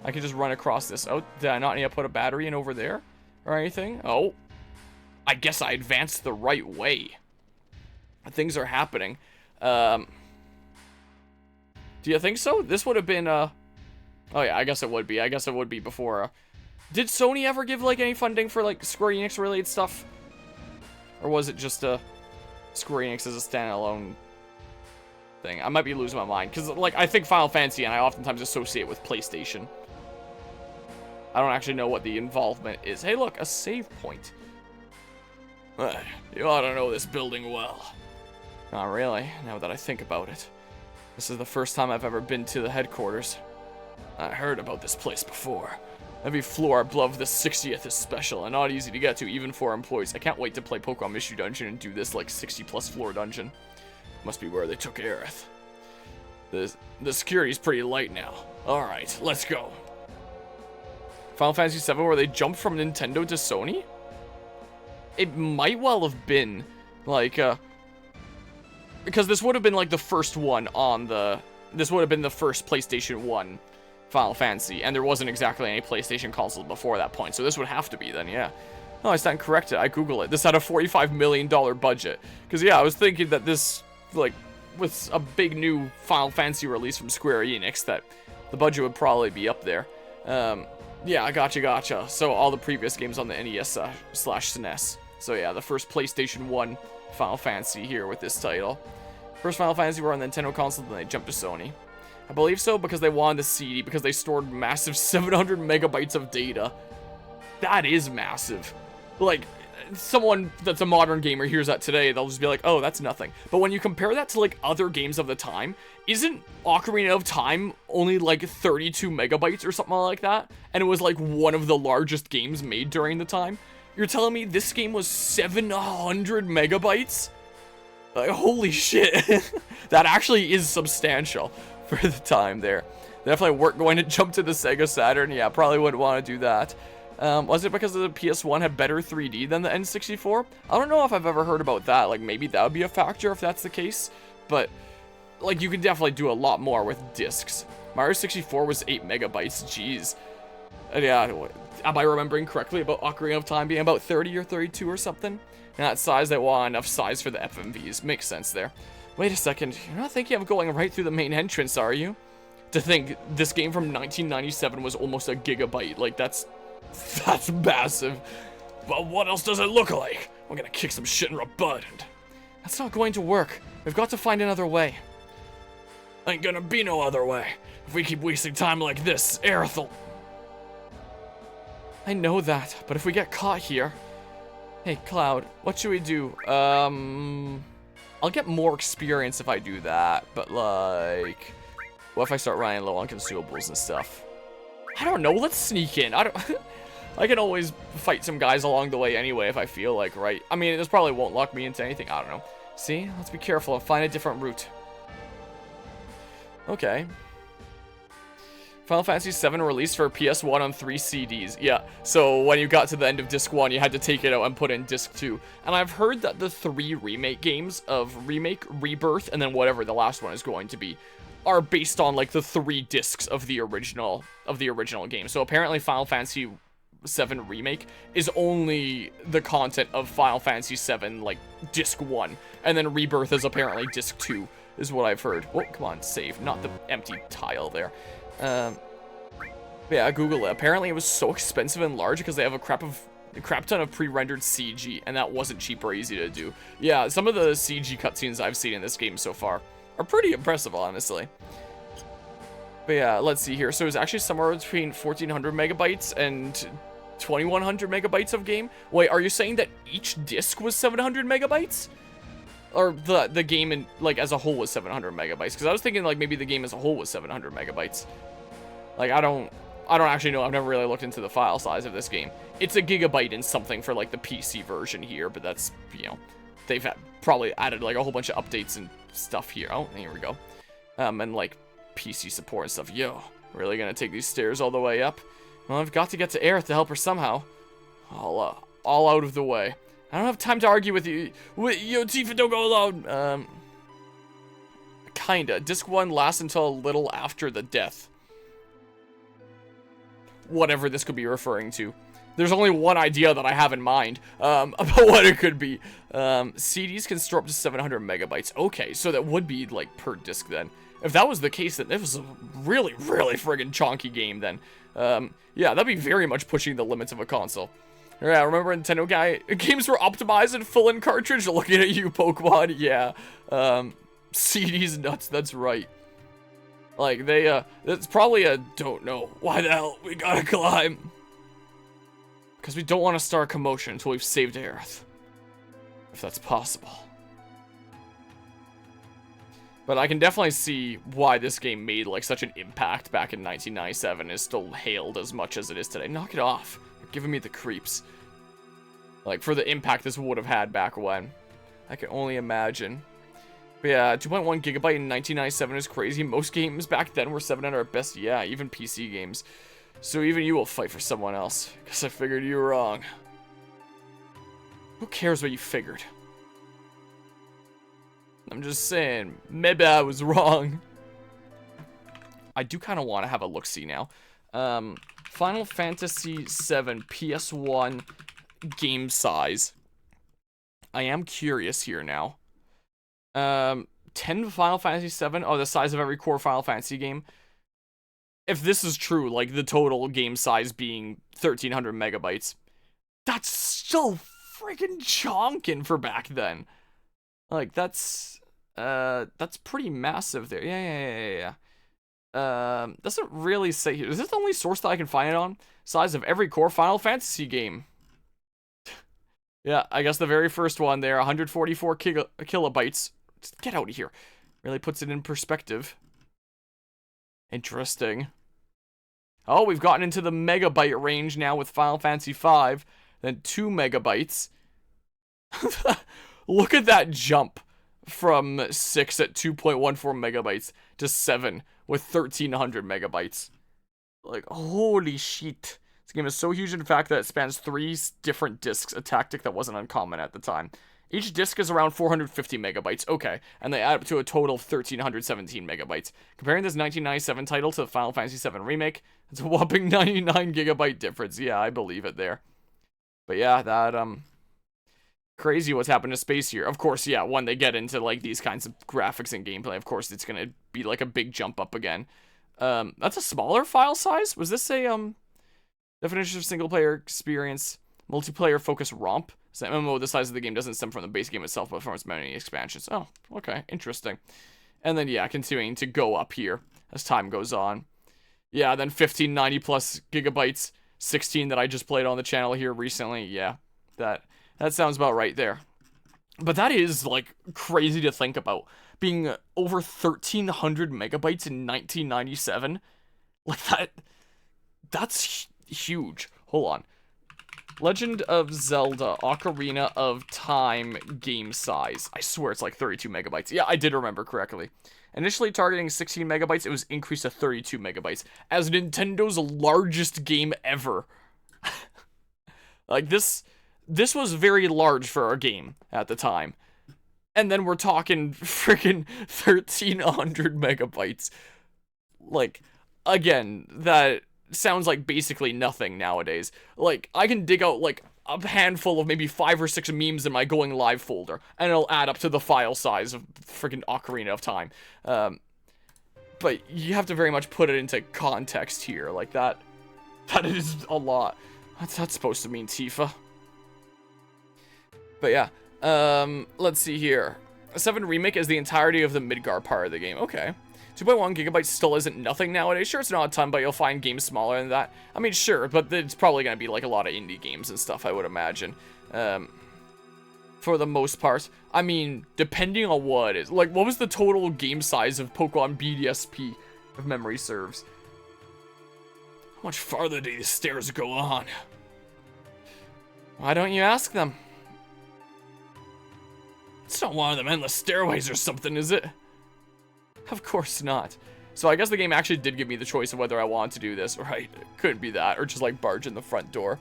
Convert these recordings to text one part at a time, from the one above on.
I can just run across this. Oh, did I not need to put a battery in over there? Or anything? Oh. I guess I advanced the right way. Things are happening. Do you think so? This would have been, oh yeah, I guess it would be. I guess it would be before, Did Sony ever give, like, any funding for, like, Square Enix-related stuff? Or was it just, Square Enix as a standalone thing? I might be losing my mind. Because, like, I think Final Fantasy, and I oftentimes associate with PlayStation. I don't actually know what the involvement is. Hey, look, a save point. You ought to know this building well. Not really, now that I think about it. This is the first time I've ever been to the headquarters. I heard about this place before. Every floor above the 60th is special and not easy to get to, even for employees. I can't wait to play Pokemon Mystery Dungeon and do this, like, 60-plus floor dungeon. Must be where they took Aerith. The security's pretty light now. Alright, let's go. Final Fantasy VII, where they jumped from Nintendo to Sony? It might well have been, like, because this would have been, like, the first one on the... This would have been the first PlayStation 1 Final Fantasy, and there wasn't exactly any PlayStation consoles before that point, so this would have to be then, yeah. No, I stand corrected. I Google it. This had a $45 million budget. Because, yeah, I was thinking that this, like, with a big new Final Fantasy release from Square Enix, that the budget would probably be up there. Yeah, gotcha. So, all the previous games on the NES slash SNES. So, yeah, the first PlayStation 1 Final Fantasy here with this title. First Final Fantasy were on the Nintendo console, then they jumped to Sony. I believe so because they wanted the CD, because they stored massive 700 megabytes of data. That is massive. Like, someone that's a modern gamer hears that today, they'll just be like, oh, that's nothing. But when you compare that to, like, other games of the time, isn't Ocarina of Time only, like, 32 megabytes or something like that? And it was, like, one of the largest games made during the time? You're telling me this game was 700 megabytes? Like, holy shit. That actually is substantial for the time there. They definitely weren't going to jump to the Sega Saturn. Yeah, probably wouldn't want to do that. Was it because the PS1 had better 3D than the N64? I don't know if I've ever heard about that. Like, maybe that would be a factor if that's the case. But, like, you can definitely do a lot more with discs. Mario 64 was 8 megabytes. Jeez. Yeah, am I remembering correctly about Ocarina of Time being about 30 or 32 or something? And that size, they want enough size for the FMVs. Makes sense there. Wait a second, you're not thinking of going right through the main entrance, are you? To think this game from 1997 was almost a gigabyte, like that's massive. Well, what else does it look like? We're gonna kick some shit in our butt. That's not going to work. We've got to find another way. Ain't gonna be no other way. If we keep wasting time like this, Aerith'll... I know that, but if we get caught here... Hey, Cloud, what should we do? I'll get more experience if I do that, but, like... What if I start running low on consumables and stuff? I don't know, let's sneak in. I can always fight some guys along the way anyway if I feel like, right? I mean, this probably won't lock me into anything, I don't know. See, let's be careful and find a different route. Okay. Final Fantasy VII released for PS1 on 3 CDs. Yeah, so when you got to the end of disc 1, you had to take it out and put in disc 2. And I've heard that the 3 remake games of Remake, Rebirth, and then whatever the last one is going to be, are based on, like, the 3 discs of the original game. So apparently Final Fantasy VII Remake is only the content of Final Fantasy VII, like, disc 1. And then Rebirth is apparently disc 2, is what I've heard. Oh, come on, save, not the empty tile there. Yeah, Google it. Apparently it was so expensive and large because they have a crap ton of pre-rendered CG, and that wasn't cheap or easy to do. Yeah, some of the CG cutscenes I've seen in this game so far are pretty impressive, honestly. But yeah, let's see here. So it was actually somewhere between 1400 megabytes and 2100 megabytes of game. Wait, are you saying that each disc was 700 megabytes? Or the game in, like, as a whole was 700 megabytes? Because I was thinking, like, maybe the game as a whole was 700 megabytes. Like, I don't actually know. I've never really looked into the file size of this game. It's a gigabyte and something for, like, the PC version here, but that's, you know, they've probably added, like, a whole bunch of updates and stuff here. Oh, here we go. And, like, PC support and stuff. Yo, really gonna take these stairs all the way up? Well, I've got to get to Aerith to help her somehow. All out of the way. I don't have time to argue with you. Yo, Tifa, don't go alone. Kinda. Disc 1 lasts until a little after the death. whatever this could be referring to. There's only one idea that I have in mind about what it could be. CDs can store up to 700 megabytes. Okay, so that would be like per disc then. If that was the case, then it was a really, really friggin' chonky game then. Yeah, that'd be very much pushing the limits of a console. Yeah, remember Nintendo games were optimized and full in cartridge? Looking at you, Pokemon. Yeah. CDs nuts, that's right. Like, it's probably a, don't know. Why the hell we gotta climb? Because we don't want to start a commotion until we've saved Aerith. If that's possible. But I can definitely see why this game made, like, such an impact back in 1997 is still hailed as much as it is today. Knock it off. You're giving me the creeps. Like, for the impact this would have had back when. I can only imagine. But yeah, 2.1 gigabyte in 1997 is crazy. Most games back then were 700 at best. Yeah, even PC games. So even you will fight for someone else. Guess I figured you were wrong. Who cares what you figured? I'm just saying, maybe I was wrong. I do kind of want to have a look-see now. Final Fantasy VII PS1 game size. I am curious here now. 10 Final Fantasy VII? Oh, the size of every core Final Fantasy game. If this is true, like the total game size being 1300 megabytes, that's still freaking chonkin' for back then. Like, that's pretty massive there. Yeah. Doesn't really say here. Is this the only source that I can find it on? Size of every core Final Fantasy game. Yeah, I guess the very first one there, 144 kilobytes. Just get out of here. Really puts it in perspective. Interesting. Oh, we've gotten into the megabyte range now with Final Fantasy V. Then 2 megabytes. Look at that jump from 6 at 2.14 megabytes to 7 with 1300 megabytes. Like, holy shit. This game is so huge in fact that it spans 3 different discs, a tactic that wasn't uncommon at the time. Each disc is around 450 megabytes, okay, and they add up to a total of 1317 megabytes. Comparing this 1997 title to the Final Fantasy VII Remake, it's a whopping 99 gigabyte difference. Yeah, I believe it there. But yeah, that, crazy what's happened to space here. Of course, yeah, when they get into, like, these kinds of graphics and gameplay, of course, it's gonna be, like, a big jump up again. That's a smaller file size? Was this a, definition of single-player experience, multiplayer-focused romp? So MMO, the size of the game doesn't stem from the base game itself, but from its many expansions. Oh, okay, interesting. And then, yeah, continuing to go up here as time goes on. Yeah, then 1590 plus gigabytes, 16 that I just played on the channel here recently. Yeah, that sounds about right there. But that is, like, crazy to think about. Being over 1300 megabytes in 1997. Like, that's huge. Hold on. Legend of Zelda Ocarina of Time game size. I swear it's like 32 megabytes. Yeah, I did remember correctly. Initially targeting 16 megabytes, it was increased to 32 megabytes. As Nintendo's largest game ever. Like, this was very large for a game at the time. And then we're talking freaking 1300 megabytes. Like, again, that sounds like basically nothing nowadays. Like, I can dig out, like, a handful of maybe 5 or 6 memes in my Going Live folder, and it'll add up to the file size of freaking Ocarina of Time. But you have to very much put it into context here. Like, that is a lot. What's that supposed to mean, Tifa? But yeah, let's see here. 7 Remake is the entirety of the Midgar part of the game. Okay. 2.1 gigabytes still isn't nothing nowadays. Sure, it's not a ton, but you'll find games smaller than that. I mean, sure, but it's probably going to be like a lot of indie games and stuff, I would imagine. For the most part. I mean, depending on what it is. Like, what was the total game size of Pokemon BDSP, if memory serves? How much farther do these stairs go on? Why don't you ask them? It's not one of them endless stairways or something, is it? Of course not. So I guess the game actually did give me the choice of whether I want to do this, right? It couldn't be that, or just like barge in the front door.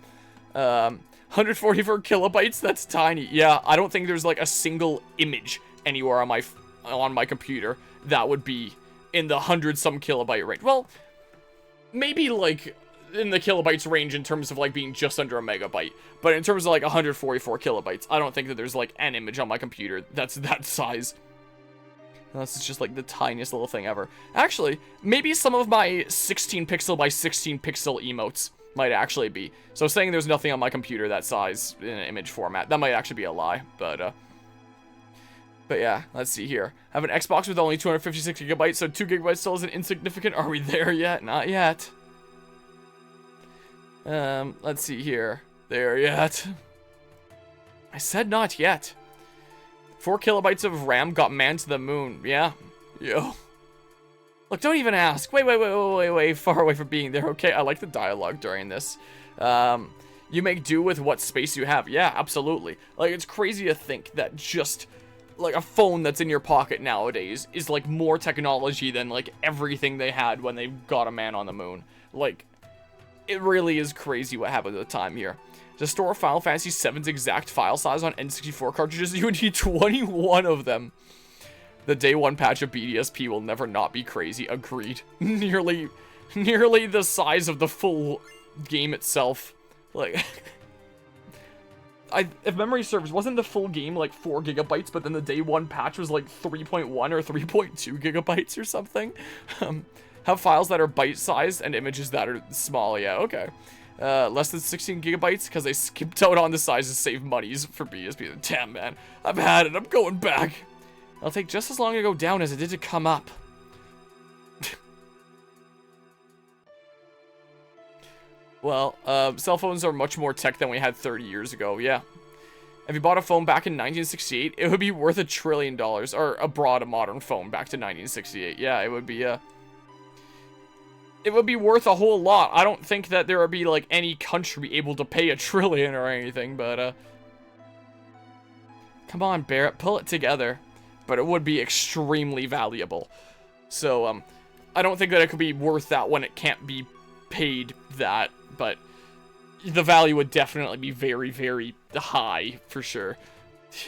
144 kilobytes, that's tiny. Yeah, I don't think there's like a single image anywhere on my computer that would be in the 100-some kilobyte range. Well, maybe like in the kilobytes range in terms of like being just under a megabyte. But in terms of like 144 kilobytes, I don't think that there's like an image on my computer that's that size. Unless it's just like the tiniest little thing ever. Actually, maybe some of my 16 pixel by 16 pixel emotes might actually be. So saying there's nothing on my computer that size in an image format, that might actually be a lie. But yeah, let's see here. I have an Xbox with only 256 gigabytes, so 2 gigabytes still isn't insignificant. Are we there yet? Not yet. Let's see here. There yet. I said not yet. 4 kilobytes of RAM got man to the moon. Yeah. Yo. Look, don't even ask. Wait. Far away from being there. Okay, I like the dialogue during this. You make do with what space you have. Yeah, absolutely. Like, it's crazy to think that just, like, a phone that's in your pocket nowadays is, like, more technology than, like, everything they had when they got a man on the moon. Like, it really is crazy what happened at the time here. To store Final Fantasy VII's exact file size on N64 cartridges, you would need 21 of them. The day one patch of BDSP will never not be crazy. Agreed. Nearly the size of the full game itself. Like, if memory serves, wasn't the full game like 4 gigabytes, but then the day one patch was like 3.1 or 3.2 gigabytes or something? Have files that are bite-sized and images that are small. Yeah, okay. Less than 16 gigabytes because they skipped out on the size to save monies for BSP. Damn, man. I've had it. I'm going back. It'll take just as long to go down as it did to come up. Well, cell phones are much more tech than we had 30 years ago. Yeah. If you bought a phone back in 1968, it would be worth $1 trillion. Or a modern phone back to 1968. Yeah, it would be, it would be worth a whole lot. I don't think that there would be, like, any country able to pay $1 trillion or anything, but, come on, Barrett, pull it together. But it would be extremely valuable. So, I don't think that it could be worth that when it can't be paid that, but the value would definitely be very, very high, for sure.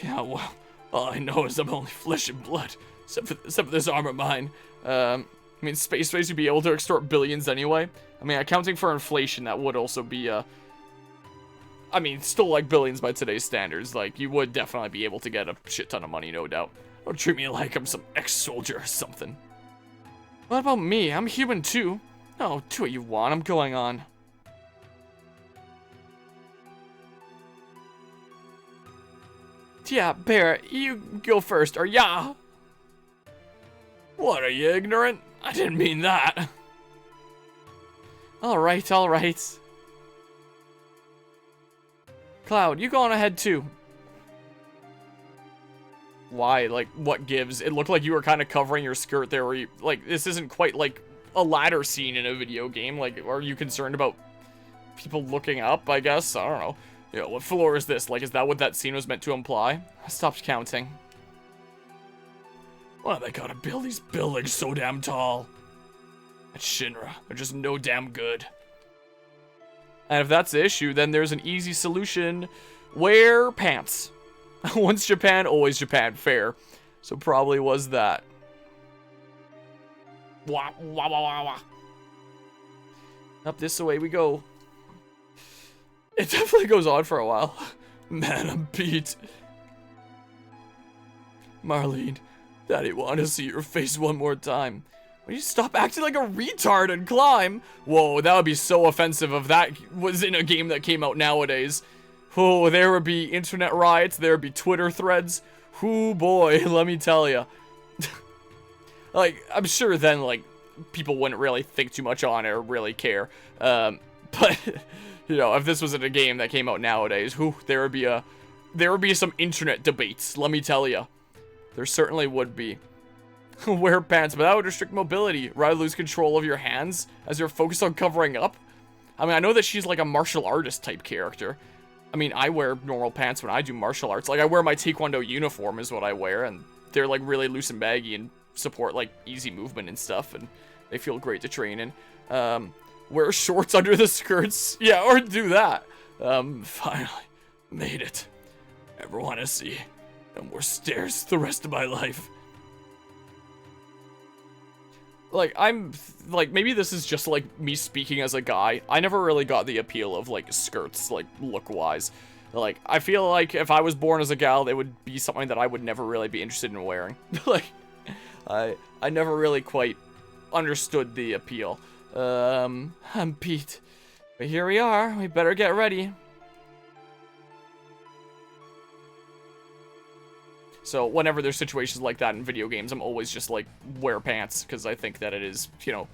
Yeah, well, all I know is I'm only flesh and blood, except for this arm of mine. I mean, space race would be able to extort billions anyway. I mean, accounting for inflation, that would also be, I mean, still like billions by today's standards. Like, you would definitely be able to get a shit ton of money, no doubt. Don't treat me like I'm some ex-soldier or something. What about me? I'm human too. No, do what you want. I'm going on. Yeah, Barrett, you go first, or yeah. What, are you ignorant? I didn't mean that. Alright. Cloud, you go on ahead too. Why? Like, what gives? It looked like you were kind of covering your skirt there where you, like, this isn't quite like a ladder scene in a video game. Like, are you concerned about people looking up, I guess? I don't know. You know, what floor is this? Like, is that what that scene was meant to imply? I stopped counting. Why they gotta build these buildings so damn tall? At Shinra, they're just no damn good. And if that's the issue, then there's an easy solution. Wear pants. Once Japan, always Japan. Fair. So probably was that. Wah, wah, wah, wah, wah. Up this way we go. It definitely goes on for a while. Man, I'm beat. Marlene, Daddy wanna see your face one more time. Will you stop acting like a retard and climb? Whoa, that would be so offensive if that was in a game that came out nowadays. Oh, there would be internet riots, there would be Twitter threads. Ooh boy, let me tell ya. Like, I'm sure then, like, people wouldn't really think too much on it or really care. But, you know, if this was in a game that came out nowadays, whew, there would be some internet debates, let me tell ya. There certainly would be. Wear pants, but that would restrict mobility. Rather lose control of your hands as you're focused on covering up. I mean, I know that she's like a martial artist type character. I mean, I wear normal pants when I do martial arts. Like, I wear my Taekwondo uniform is what I wear, and they're like really loose and baggy and support like easy movement and stuff, and they feel great to train in. Wear shorts under the skirts. Yeah, or do that. Finally, made it. Ever want to see no more stairs the rest of my life? like, like, maybe this is just, like, me speaking as a guy. I never really got the appeal of, like, skirts, like, look-wise. Like, I feel like if I was born as a gal, it would be something that I would never really be interested in wearing. Like, I never really quite understood the appeal. I'm Pete. But here we are. We better get ready. So whenever there's situations like that in video games, I'm always just like, wear pants, because I think that it is, you know,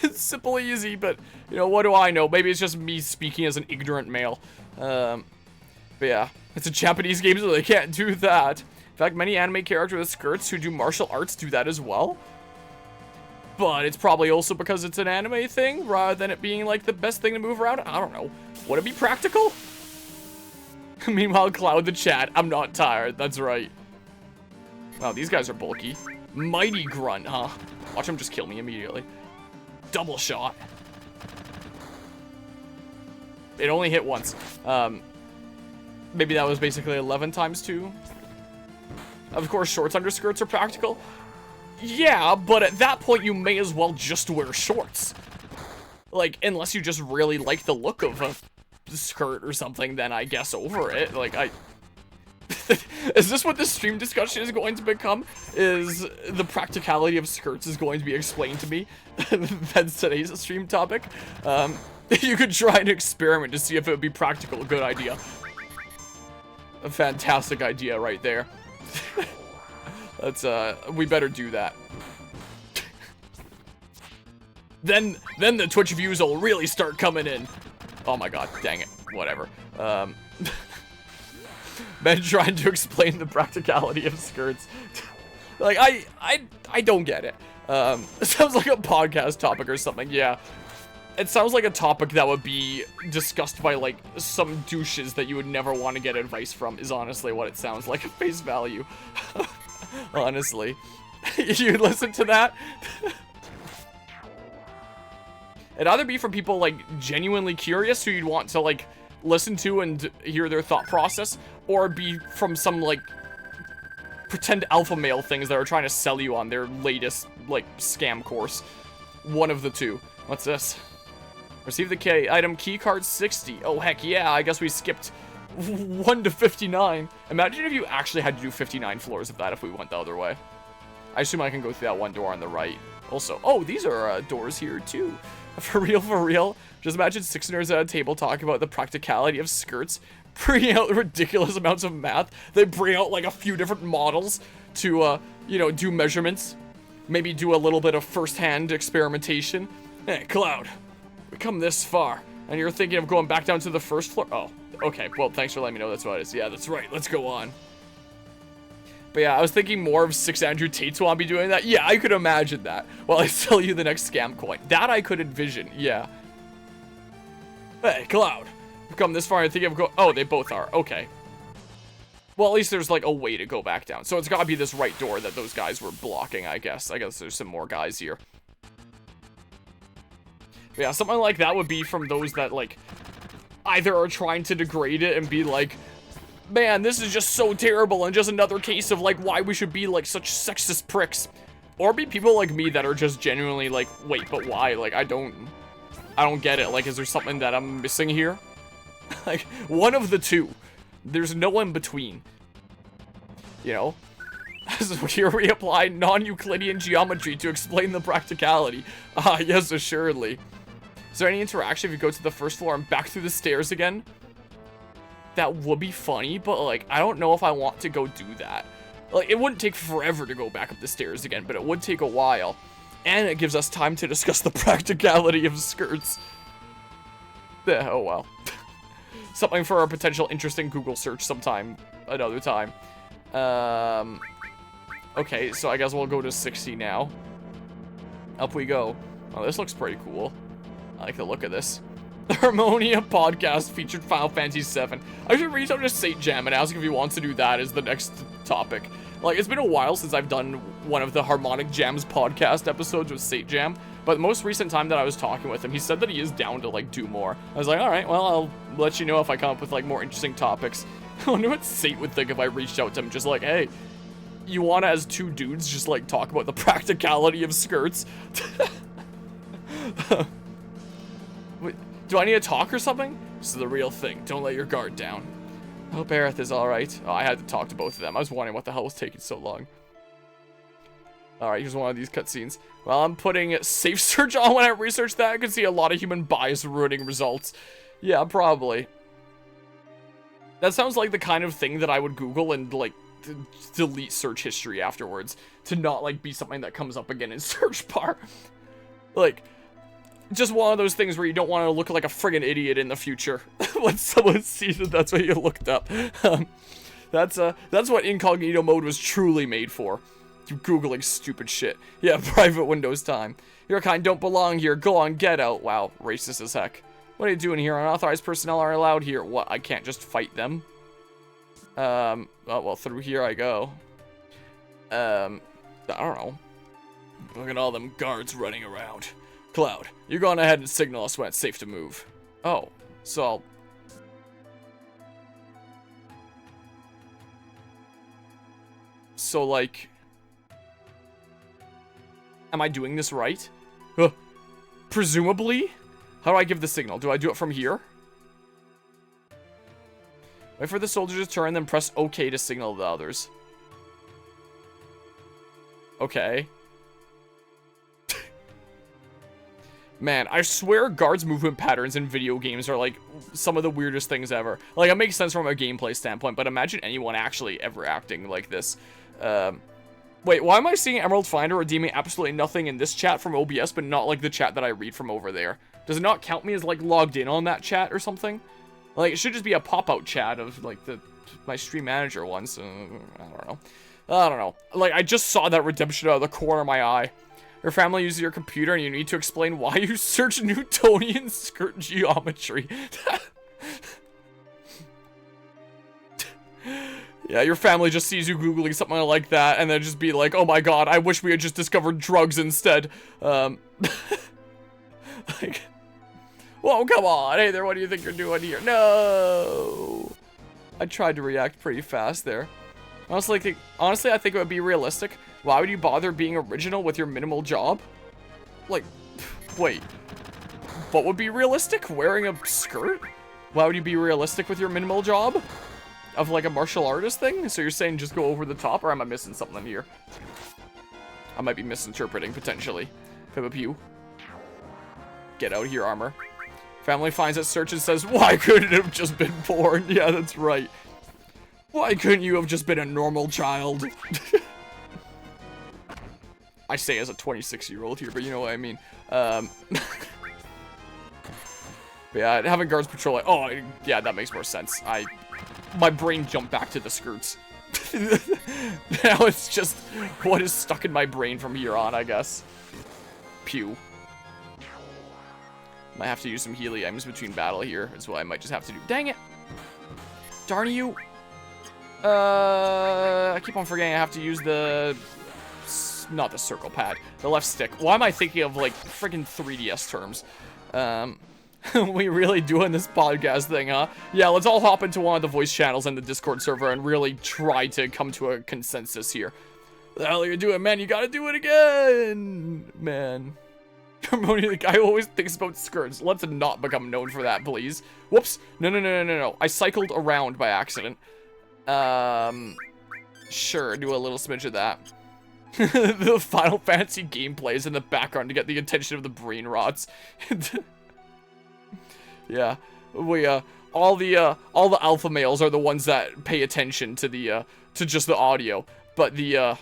it's simple, easy, but, you know, what do I know? Maybe it's just me speaking as an ignorant male. But yeah, it's a Japanese game, so they can't do that. In fact, many anime characters with skirts who do martial arts do that as well. But it's probably also because it's an anime thing, rather than it being, like, the best thing to move around. I don't know. Would it be practical? Meanwhile, Cloud the chat, I'm not tired, that's right. Wow, these guys are bulky. Mighty Grunt, huh? Watch him just kill me immediately. Double shot. It only hit once. Maybe that was basically 11 times 2. Of course, shorts under skirts are practical. Yeah, but at that point, you may as well just wear shorts. Like, unless you just really like the look of a skirt or something, then I guess over it. Like, is this what this stream discussion is going to become? Is the practicality of skirts is going to be explained to me? That's today's stream topic. You could try an experiment to see if it would be practical. Good idea. A fantastic idea right there. Let's, we better do that. Then the Twitch views will really start coming in. Oh my god, dang it. Whatever. Men trying to explain the practicality of skirts. Like, I don't get it. It sounds like a podcast topic or something, yeah. It sounds like a topic that would be discussed by, like, some douches that you would never want to get advice from, is honestly what it sounds like at face value. Honestly. You listen to that? It'd either be from people, like, genuinely curious who you'd want to, like, listen to and hear their thought process, or be from some, like, pretend alpha male things that are trying to sell you on their latest, like, scam course. One of the two. What's this? Receive the item keycard 60. Oh, heck yeah, I guess we skipped 1 to 59. Imagine if you actually had to do 59 floors of that if we went the other way. I assume I can go through that one door on the right. Also, oh, these are doors here too. For real, for real. Just imagine 6 nerds at a table talking about the practicality of skirts, bringing out ridiculous amounts of math. They bring out like a few different models to, you know, do measurements. Maybe do a little bit of first-hand experimentation. Hey, Cloud, we come this far, and you're thinking of going back down to the first floor? Oh, okay. Well, thanks for letting me know that's what it is. Yeah, that's right. Let's go on. But yeah, I was thinking more of 6 Andrew Tate's will be doing that. Yeah, I could imagine that. While I sell you the next scam coin. That I could envision, yeah. Hey, Cloud. We've come this far and thinking of go- Oh, they both are. Okay. Well, at least there's, like, a way to go back down. So it's gotta be this right door that those guys were blocking, I guess. I guess there's some more guys here. But yeah, something like that would be from those that, like, either are trying to degrade it and be like, man, this is just so terrible and just another case of, like, why we should be, like, such sexist pricks. Or be people like me that are just genuinely like, wait, but why? Like, I don't get it. Like, is there something that I'm missing here? Like, one of the two. There's no in between. You know? So here we apply non-Euclidean geometry to explain the practicality. Ah, yes, assuredly. Is there any interaction if you go to the first floor and back through the stairs again? That would be funny, but, like, I don't know if I want to go do that. Like, it wouldn't take forever to go back up the stairs again, but it would take a while. And it gives us time to discuss the practicality of skirts. Oh, well. Something for a potential interesting Google search sometime, another time. Okay, so I guess we'll go to 60 now. Up we go. Oh, this looks pretty cool. I like the look of this. The Harmonia podcast featured Final Fantasy VII. I should reach out to Saint Jam and ask if he wants to do that as the next topic. Like, it's been a while since I've done one of the Harmonic Jams podcast episodes with Saint Jam, but the most recent time that I was talking with him, he said that he is down to, like, do more. I was like, alright, well, I'll let you know if I come up with, like, more interesting topics. I wonder what Saint would think if I reached out to him, just like, hey, you want to, as two dudes, just, like, talk about the practicality of skirts? Wait, do I need to talk or something? This is the real thing. Don't let your guard down. I hope Aerith is alright. Oh, I had to talk to both of them. I was wondering what the hell was taking so long. Alright, here's one of these cutscenes. Well, I'm putting safe search on when I research that. I can see a lot of human bias ruining results. Yeah, probably. That sounds like the kind of thing that I would Google and, like, delete search history afterwards. To not, like, be something that comes up again in search bar. Like, just one of those things where you don't want to look like a friggin' idiot in the future. When someone sees that that's what you looked up. That's what incognito mode was truly made for. You Googling stupid shit. Yeah, private Windows time. Your kind don't belong here. Go on, get out. Wow, racist as heck. What are you doing here? Unauthorized personnel are allowed here. What, I can't just fight them? Oh, well, through here I go. I don't know. Look at all them guards running around. Cloud, you go on ahead and signal us when it's safe to move. Oh, so I'll... So, like... Am I doing this right? Presumably? How do I give the signal? Do I do it from here? Wait for the soldier to turn, then press OK to signal the others. Okay. Man, I swear guards' movement patterns in video games are, like, some of the weirdest things ever. Like, it makes sense from a gameplay standpoint, but imagine anyone actually ever acting like this. Wait, why am I seeing Emerald Finder redeeming absolutely nothing in this chat from OBS, but not, like, the chat that I read from over there? Does it not count me as, like, logged in on that chat or something? Like, it should just be a pop-out chat of, like, my stream manager one, so, I don't know. Like, I just saw that redemption out of the corner of my eye. Your family uses your computer and you need to explain why you search Newtonian skirt geometry. Yeah, your family just sees you Googling something like that and then just be like, oh my god, I wish we had just discovered drugs instead. Like, whoa, come on. Hey there, what do you think you're doing here? No. I tried to react pretty fast there. Honestly, I think it would be realistic. Why would you bother being original with your minimal job? Like, wait. What would be realistic? Wearing a skirt? Why would you be realistic with your minimal job? Of, like, a martial artist thing? So you're saying just go over the top, or am I missing something here? I might be misinterpreting, potentially. Pew. Get out here, armor. Family finds it, searches, says, why couldn't it have just been born? Yeah, that's right. Why couldn't you have just been a normal child? I say as a 26-year-old here, but you know what I mean. But yeah, having guards patrol it. Oh, yeah, that makes more sense. My brain jumped back to the skirts. Now it's just what is stuck in my brain from here on, I guess. Pew. Might have to use some Healy items between battle here, is what I might just have to do. Dang it! Darn you! I keep on forgetting I have to use the... Not the circle pad. The left stick. Why am I thinking of, like, freaking 3DS terms? We really doing this podcast thing, huh? Yeah, let's all hop into one of the voice channels in the Discord server and really try to come to a consensus here. What the hell are you doing, man? You gotta do it again! Man. Harmony, the guy who always thinks about skirts. Let's not become known for that, please. Whoops. No. I cycled around by accident. Sure, do a little smidge of that. The Final Fantasy gameplay is in the background to get the attention of the brain rots. Yeah, all the alpha males are the ones that pay attention to the, to just the audio. But the,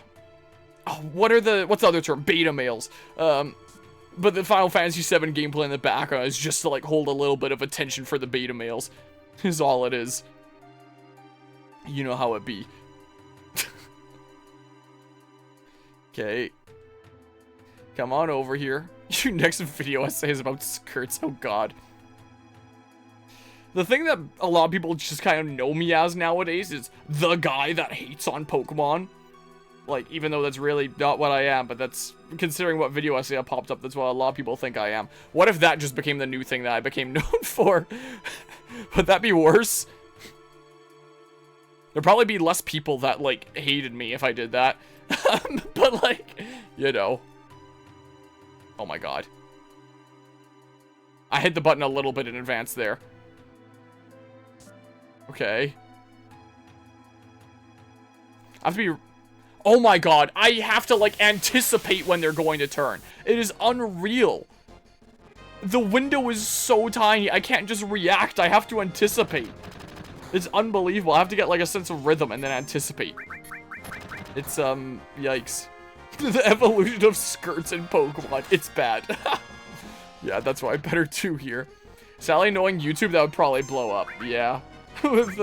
what's the other term? Beta males. But the Final Fantasy VII gameplay in the background is just to, like, hold a little bit of attention for the beta males. Is all it is. You know how it be. Okay. Come on over here. Your next video essay is about skirts. Oh, God. The thing that a lot of people just kind of know me as nowadays is the guy that hates on Pokemon. Like, even though that's really not what I am, but that's, considering what video essay I popped up, that's what a lot of people think I am. What if that just became the new thing that I became known for? Would that be worse? There'd probably be less people that, like, hated me if I did that. But, like, you know. Oh my god. I hit the button a little bit in advance there. Okay. I have to be... Oh my god, I have to, like, anticipate when they're going to turn. It is unreal. The window is so tiny, I can't just react, I have to anticipate. It's unbelievable. I have to get, like, a sense of rhythm and then anticipate. It's, yikes. The evolution of skirts in Pokemon. It's bad. Yeah, that's why I better 2 here. Sadly, knowing YouTube, that would probably blow up. Yeah. With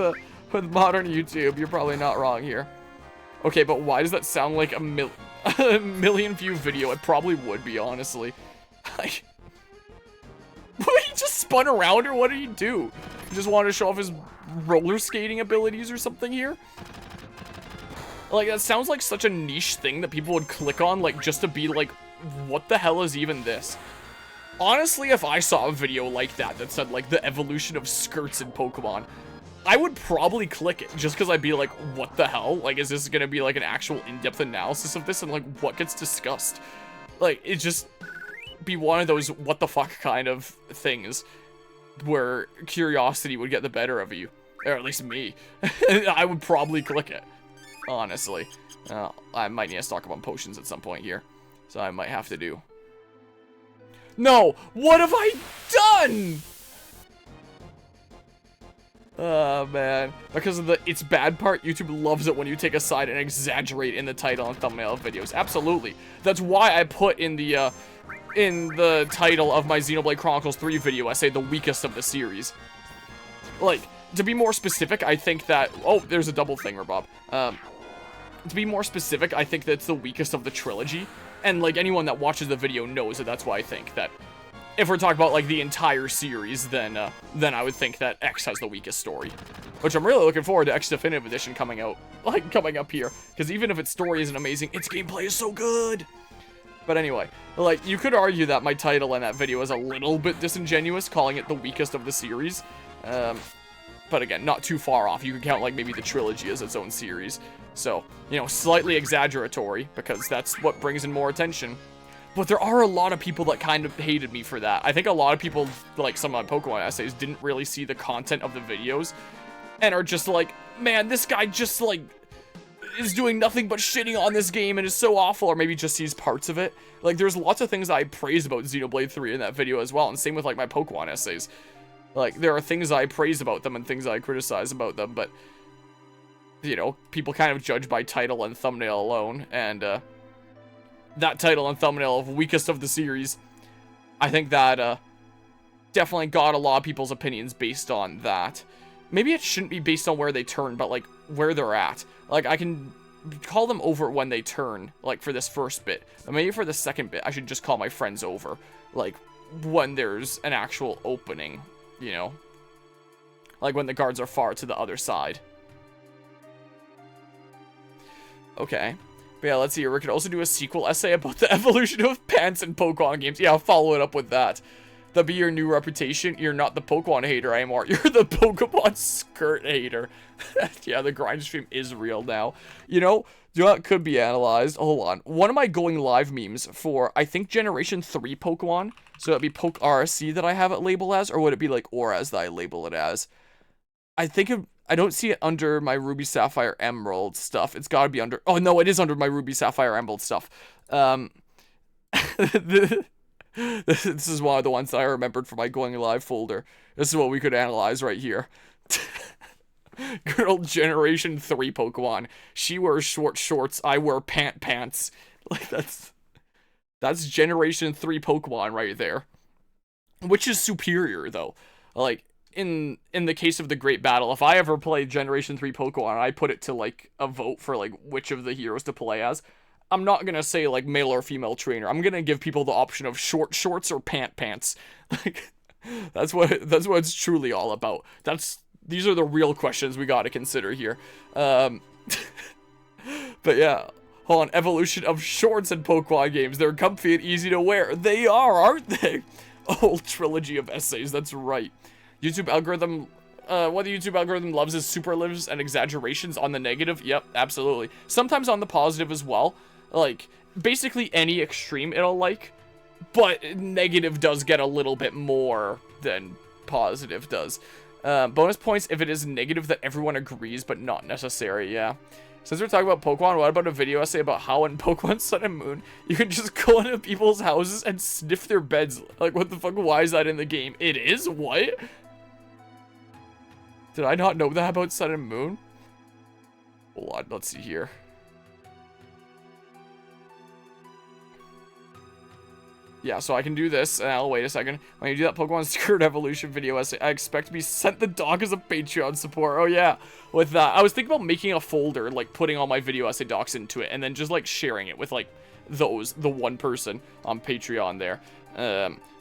modern YouTube, you're probably not wrong here. Okay, but why does that sound like a million view video? It probably would be, honestly. Like, what, he just spun around, or what did he do? He just wanted to show off his roller skating abilities or something here? Like, that sounds like such a niche thing that people would click on, like, just to be like, what the hell is even this? Honestly, if I saw a video like that that said, like, the evolution of skirts in Pokemon, I would probably click it, just because I'd be like, what the hell? Like, is this gonna be, like, an actual in-depth analysis of this, and, like, what gets discussed? Like, it just be one of those what the fuck kind of things where curiosity would get the better of you. Or at least me. I would probably click it, honestly. I might need to stock up on potions at some point here, so I might have to do. No! What have I done? Oh, man. Because of the it's bad part, YouTube loves it when you take a side and exaggerate in the title and thumbnail of videos. Absolutely. That's why I put in the title of my Xenoblade Chronicles 3 video essay, the weakest of the series. Like, to be more specific, I think that... Oh, there's a double thing, Bob. To be more specific, I think that it's the weakest of the trilogy. And, like, anyone that watches the video knows that that's why I think that... If we're talking about, like, the entire series, then I would think that X has the weakest story. Which I'm really looking forward to X Definitive Edition coming out, like, coming up here. Because even if its story isn't amazing, its gameplay is so good! But anyway, like, you could argue that my title in that video is a little bit disingenuous, calling it the weakest of the series. But again, not too far off. You could count, like, maybe the trilogy as its own series. So, you know, slightly exaggeratory, because that's what brings in more attention. But there are a lot of people that kind of hated me for that. I think a lot of people, like some of my Pokemon essays, didn't really see the content of the videos. And are just like, man, this guy just, like, is doing nothing but shitting on this game and is so awful. Or maybe just sees parts of it. Like, there's lots of things I praise about Xenoblade 3 in that video as well. And same with, like, my Pokemon essays. Like, there are things I praise about them and things I criticize about them. But, you know, people kind of judge by title and thumbnail alone. And, that title and thumbnail of weakest of the series, I think that definitely got a lot of people's opinions based on that. Maybe it shouldn't be based on where they turn, but like where they're at. Like, I can call them over when they turn, like for this first bit. But maybe for the second bit, I should just call my friends over, like when there's an actual opening, you know? Like when the guards are far to the other side. Okay. But yeah, let's see here. We could also do a sequel essay about the evolution of pants in Pokemon games. Yeah, I'll follow it up with that. That'll be your new reputation. You're not the Pokemon hater anymore. You're the Pokemon skirt hater. Yeah, the grind stream is real now. You know what could be analyzed? Hold on. One of my going live memes for, I think, Generation 3 Pokemon. So that'd be Poke RSC that I have it labeled as, or would it be like Auras that I label it as? I think I don't see it under my Ruby Sapphire Emerald stuff. It's gotta be under... Oh, no, it is under my Ruby Sapphire Emerald stuff. This is one of the ones that I remembered from my Going Live folder. This is what we could analyze right here. Good old Generation 3 Pokemon. She wears short shorts, I wear pants. Like, that's Generation 3 Pokemon right there. Which is superior, though. Like... In the case of the Great Battle, if I ever played Generation 3 Pokemon and I put it to, like, a vote for, like, which of the heroes to play as, I'm not gonna say, like, male or female trainer. I'm gonna give people the option of short shorts or pants. Like, that's what it's truly all about. These are the real questions we gotta consider here. But yeah, hold on. Evolution of shorts in Pokemon games. They're comfy and easy to wear. They are, aren't they? Whole trilogy of essays, that's right. YouTube algorithm what the YouTube algorithm loves is superlatives and exaggerations on the negative. Yep, absolutely. Sometimes on the positive as well. Like, basically any extreme it'll like. But negative does get a little bit more than positive does. Bonus points if it is negative that everyone agrees, but not necessary, yeah. Since we're talking about Pokemon, what about a video essay about how in Pokemon Sun and Moon, you can just go into people's houses and sniff their beds? Like, what the fuck? Why is that in the game? It is? What? Did I not know that about Sun and Moon? Hold on, let's see here. Yeah, so I can do this. Now, wait a second. When you do that Pokemon Secret Evolution video essay, I expect to be sent the doc as a Patreon support. Oh, yeah. With that, I was thinking about making a folder, like, putting all my video essay docs into it, and then just, like, sharing it with, like, the one person on Patreon there.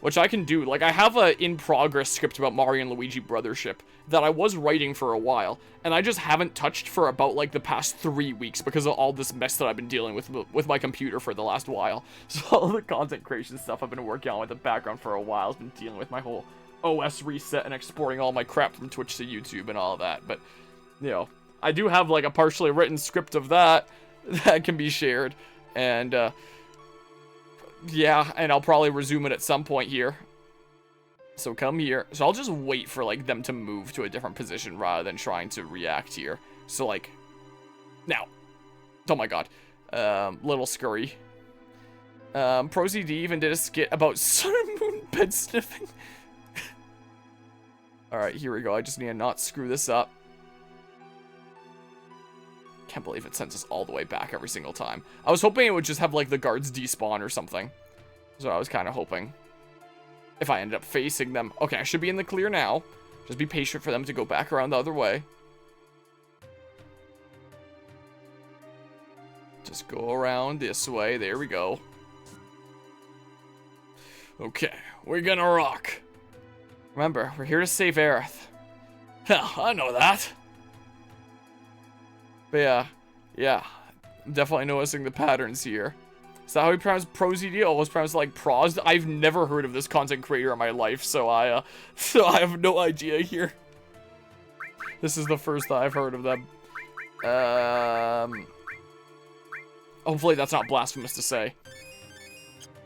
Which I can do. Like, I have a in-progress script about Mario and Luigi Brothership that I was writing for a while, and I just haven't touched for about, like, the past 3 weeks because of all this mess that I've been dealing with my computer for the last while. So all the content creation stuff I've been working on with the background for a while has been dealing with my whole OS reset and exporting all my crap from Twitch to YouTube and all that. But, you know, I do have, like, a partially written script of that can be shared, and, yeah, and I'll probably resume it at some point here. So come here. So I'll just wait for, like, them to move to a different position rather than trying to react here. So, like, now. Oh my god. Little scurry. ProCD even did a skit about Sun and Moon bed sniffing. Alright, here we go. I just need to not screw this up. Can't believe it sends us all the way back every single time. I was hoping it would just have, like, the guards despawn or something. So I was kind of hoping. If I ended up facing them. Okay, I should be in the clear now. Just be patient for them to go back around the other way. Just go around this way. There we go. Okay, we're gonna rock. Remember, we're here to save Aerith. Hell, I know that. But yeah, I'm definitely noticing the patterns here. Is that how we pronounce ProZD? Almost pronounced like Proz. I've never heard of this content creator in my life, so I have no idea here. This is the first that I've heard of them. Hopefully that's not blasphemous to say.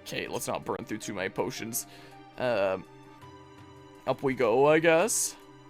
Okay, let's not burn through too many potions. Up we go, I guess.